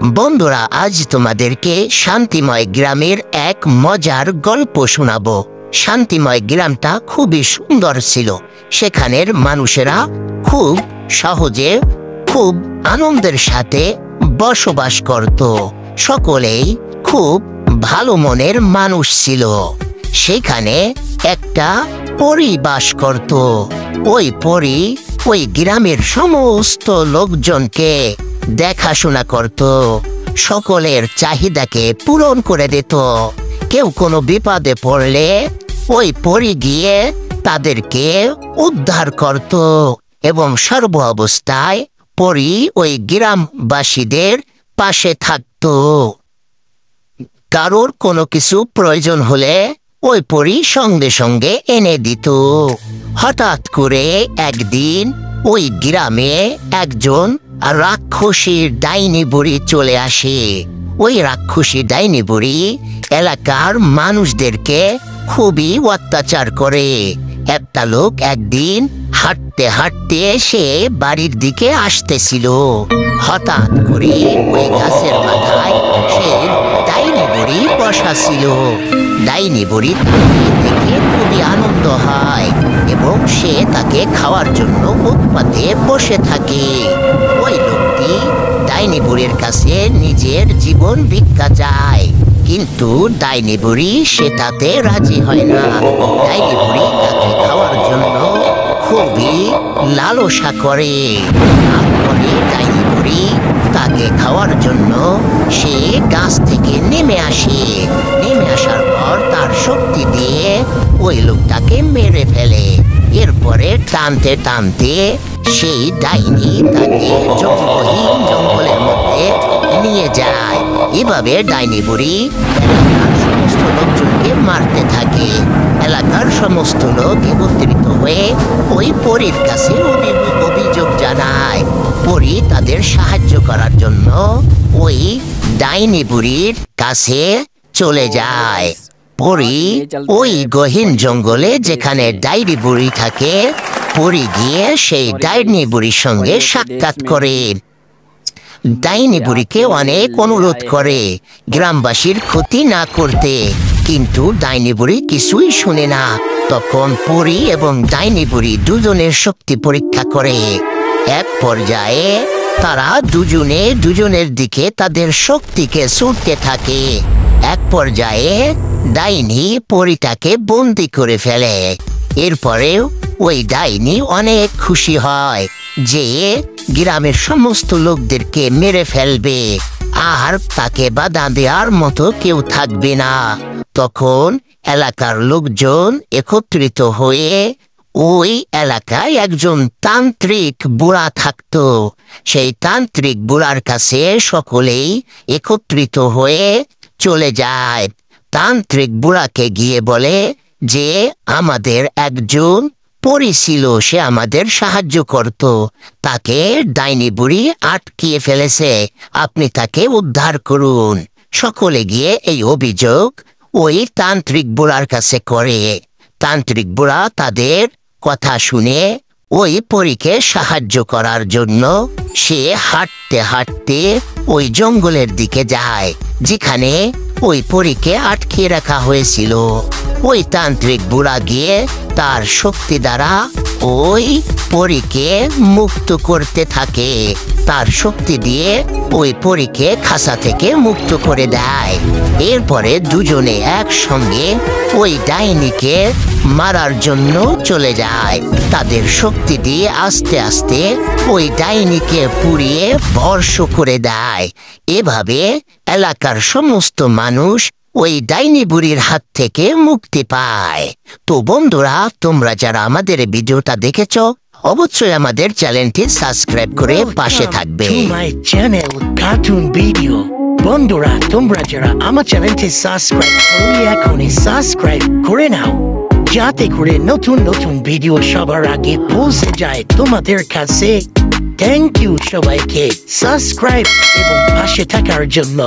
বন্ধুরা, আজ তোমাদেরকে শান্তিময় গ্রামের এক মজার গল্প শোনাবো। শান্তিময় গ্রামটা খুবই সুন্দর ছিল। সেখানের মানুষেরা খুব সহজে, খুব আনন্দের সাথে বসবাস করত। সকলেই খুব ভালো মনের মানুষ ছিল। সেখানে একটা পরী বাস করত। ওই পরী ওই গ্রামের সমস্ত লোকজনকে দেখাশোনা করত, সকলের চাহিদাকে পূরণ করে দিত। কেউ কোনো বিপদে পড়লে ওই পরী গিয়ে তাদেরকে উদ্ধার করত এবং সর্ব অবস্থায় পরী ওই গ্রামবাসীদের পাশে থাকত। কারোর কোনো কিছু প্রয়োজন হলে ওই পরী সঙ্গে সঙ্গে এনে দিত। হঠাৎ করে একদিন ওই গ্রামে একজন রাক্ষসীর ডাইনি বুড়ি চলে আসে। ওই রাক্ষসী ডাইনি বুড়ি এলাকার মানুষদেরকে খুবই অত্যাচার করে। একটা লোক একদিন হাঁটতে হাঁটতে সে বাড়ির দিকে আসতেছিল। হঠাৎ করে ওই গাছের মাথায় সে ডাইনি বুড়ি বসা ছিল। ডাইনি বুড়ি দেখে খুবই আনন্দ হয় এবং সে তাকে খাওয়ার জন্য ফুটপাতে বসে থাকে। ওই লোকটি ডাইনি বুড়ির কাছে নিজের জীবন ভিক্ষা চায়, কিন্তু ডাইনি বুড়ি সেটাতে রাজি হয় না। ডাইনি বুড়ি তাকে খাওয়ার জন্য খুবই লালসা করে। তারপরে ডাইনি বুড়ি তাকে খাওয়ার জন্য সে গাছ থেকে নেমে আসে। নেমে আসার পর তার শক্তি দিয়ে ওই লোকটাকে মেরে ফেলে। এরপরে টানতে টানতে সেই ডাইনি তাকে জঙ্গলহীন জঙ্গলের মধ্যে নিয়ে যায়। এভাবে ডাইনি বুড়ি এলাকার সমস্ত লোকজনকে মারতে থাকে। এলাকার সমস্ত লোক একত্রিত হয়ে ওই পরীর কাছে অভিযোগ জানায়। পরী তাদের সাহায্য করার জন্য ওই ডাইনি বুড়ির কাছে চলে যায়। পরী ওই গহীন জঙ্গলে যেখানে ডাইনি বুড়ি থাকে, পরী গিয়ে সেই ডাইনি বুড়ির সঙ্গে সাক্ষাৎ করে। ডাইনি বুড়িকে অনেক অনুরোধ করে গ্রামবাসীর ক্ষতি না করতে, কিন্তু ডাইনি বুড়ি কিছুই শুনে না। তখন পরী এবং ডাইনি বুড়ি দুজনের শক্তি পরীক্ষা করে। এক পর্যায়ে তারা দুজনে দুজনের দিকে তাদের শক্তিকে ছুটতে থাকে। এক পর্যায়ে ডাইনি পরীটাকে বন্দি করে ফেলে। এরপরে ওই ডাইনি অনেক খুশি হয় যে গ্রামের সমস্ত লোকদেরকে মেরে ফেলবে, আর তাকে বাধা দেওয়ার মতো কেউ থাকবে না। তখন এলাকার লোকজন একত্রিত হয়ে ওই এলাকায় একজন তান্ত্রিক বুড়া থাকতো। সেই তান্ত্রিক বুড়ার কাছে সকলেই একত্রিত হয়ে চলে যায়। তান্ত্রিক বুড়াকে গিয়ে বলে যে আমাদের একজন পরী ছিল, সে আমাদের সাহায্য করত, তাকে ডাইনি বুড়ি আটকিয়ে ফেলেছে, আপনি তাকে উদ্ধার করুন। সকলে গিয়ে এই অভিযোগ ওই তান্ত্রিক বুড়ার কাছে করে। তান্ত্রিক বুড়া তাদের কথা শুনে ওই পরীকে সাহায্য করার জন্য সে হাঁটতে হাঁটতে ওই জঙ্গলের দিকে যায় যেখানে ওই পরীকে আটকে রাখা হয়েছিল। ওই তান্ত্রিক বুড়া গিয়ে তার শক্তি দ্বারা ওই পরীকে মুক্ত করতে থাকে। তার শক্তি দিয়ে ওই পরীকে খাঁচা থেকে মুক্ত করে দেয়। এরপরে দুজনে একসঙ্গে ওই ডাইনিকে মারার জন্য চলে যায়। তাদের শক্তি দিয়ে আস্তে আস্তে ওই ডাইনিকে পুড়িয়ে ভস্ম করে দেয়। এভাবে এলাকার সমস্ত মানুষ ওই ডাইনি বুড়ির হাত থেকে মুক্তি পায়। তো বন্ধুরা, তোমরা যারা আমাদের ভিডিওটা দেখেছ, অবশ্যই আমাদের চ্যানেলটি সাবস্ক্রাইব করে পাশে থাকবে। বন্ধুরা, তোমরা যারা আমার চ্যানেলটি সাবস্ক্রাইব করলে এখনই সাবস্ক্রাইব করে নাও, যাতে করে নতুন নতুন ভিডিও সবার আগে পৌঁছে যায় তোমাদের কাছে। থ্যাংক ইউ সবাইকে সাবস্ক্রাইব এবং পাশে থাকার জন্য।